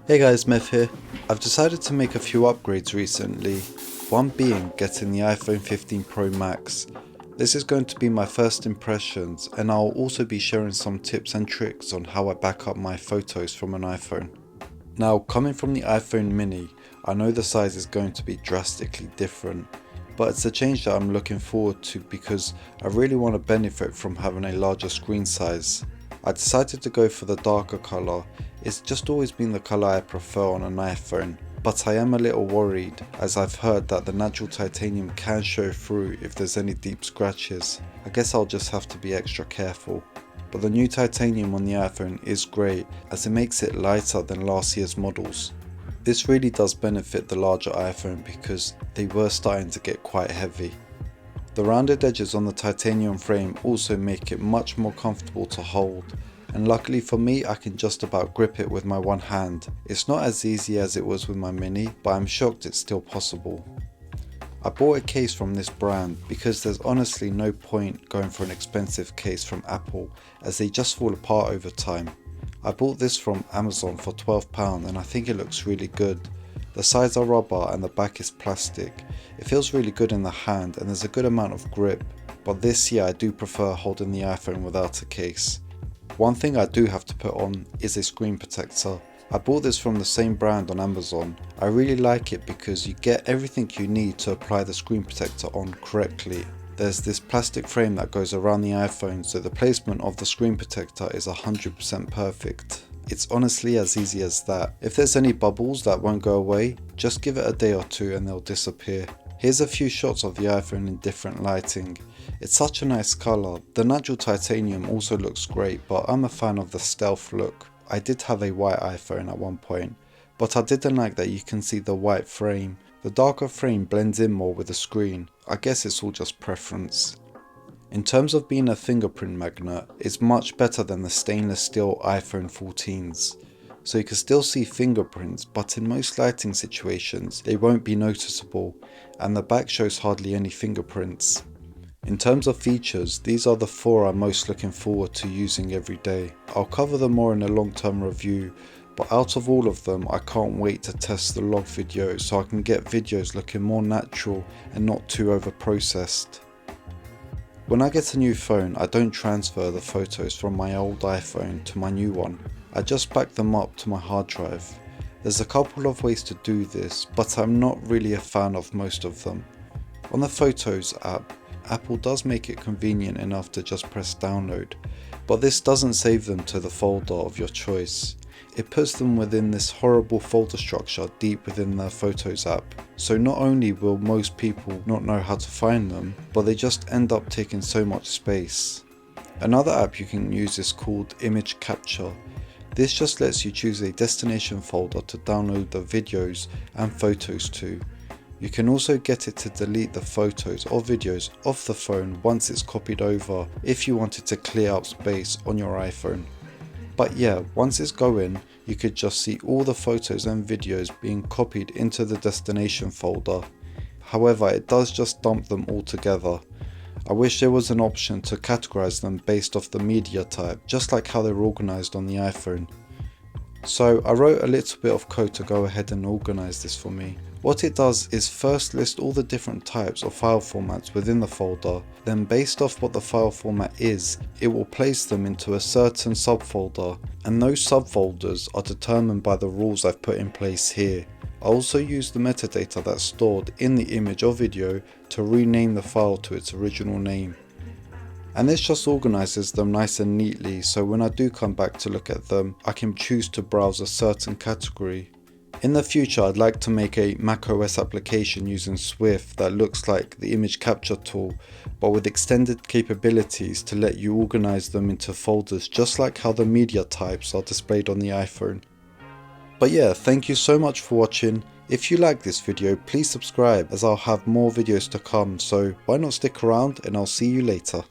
Hey guys, Mev here. I've decided to make a few upgrades recently, one being getting the iPhone 15 Pro Max. This is going to be my first impressions, and I'll also be sharing some tips and tricks on how I back up my photos from an iPhone. Now, coming from the iPhone mini, I know the size is going to be drastically different, but it's a change that I'm looking forward to because I really want to benefit from having a larger screen size. I decided to go for the darker colour. It's just always been the colour I prefer on an iPhone, but I am a little worried as I've heard that the natural titanium can show through if there's any deep scratches. I guess I'll just have to be extra careful. But the new titanium on the iPhone is great as it makes it lighter than last year's models. This really does benefit the larger iPhone because they were starting to get quite heavy. The rounded edges on the titanium frame also make it much more comfortable to hold, and luckily for me I can just about grip it with my one hand. It's not as easy as it was with my mini, but I'm shocked it's still possible. I bought a case from this brand because there's honestly no point going for an expensive case from Apple as they just fall apart over time. I bought this from Amazon for £12 and I think it looks really good. The sides are rubber and the back is plastic. It feels really good in the hand and there's a good amount of grip, but this year I do prefer holding the iPhone without a case. One thing I do have to put on is a screen protector. I bought this from the same brand on Amazon. I really like it because you get everything you need to apply the screen protector on correctly. There's this plastic frame that goes around the iPhone, so the placement of the screen protector is 100% perfect. It's honestly as easy as that. If there's any bubbles that won't go away, just give it a day or two and they'll disappear. Here's a few shots of the iPhone in different lighting. It's such a nice colour. The natural titanium also looks great, but I'm a fan of the stealth look. I did have a white iPhone at one point, but I didn't like that you can see the white frame. The darker frame blends in more with the screen. I guess it's all just preference. In terms of being a fingerprint magnet, it's much better than the stainless steel iPhone 14s. So you can still see fingerprints, but in most lighting situations they won't be noticeable, and the back shows hardly any fingerprints. In terms of features, these are the four I'm most looking forward to using every day. I'll cover them more in a long-term review, but out of all of them I can't wait to test the log video so I can get videos looking more natural and not too over-processed. When I get a new phone, I don't transfer the photos from my old iPhone to my new one. I just back them up to my hard drive. There's a couple of ways to do this, but I'm not really a fan of most of them. On the Photos app, Apple does make it convenient enough to just press download, but this doesn't save them to the folder of your choice. It puts them within this horrible folder structure deep within the Photos app, so not only will most people not know how to find them, but they just end up taking so much space. Another app you can use is called Image Capture. This just lets you choose a destination folder to download the videos and photos to. You can also get it to delete the photos or videos off the phone once it's copied over if you wanted to clear up space on your iPhone. But yeah, once it's going, you could just see all the photos and videos being copied into the destination folder. However, it does just dump them all together. I wish there was an option to categorize them based off the media type, just like how they're organized on the iPhone. So I wrote a little bit of code to go ahead and organize this for me. What it does is first list all the different types of file formats within the folder, then based off what the file format is, it will place them into a certain subfolder, and those subfolders are determined by the rules I've put in place here. I also use the metadata that's stored in the image or video to rename the file to its original name. And this just organizes them nice and neatly, so when I do come back to look at them, I can choose to browse a certain category. In the future, I'd like to make a macOS application using Swift that looks like the image capture tool, but with extended capabilities to let you organize them into folders just like how the media types are displayed on the iPhone. But yeah, thank you so much for watching. If you like this video, please subscribe as I'll have more videos to come, so why not stick around and I'll see you later.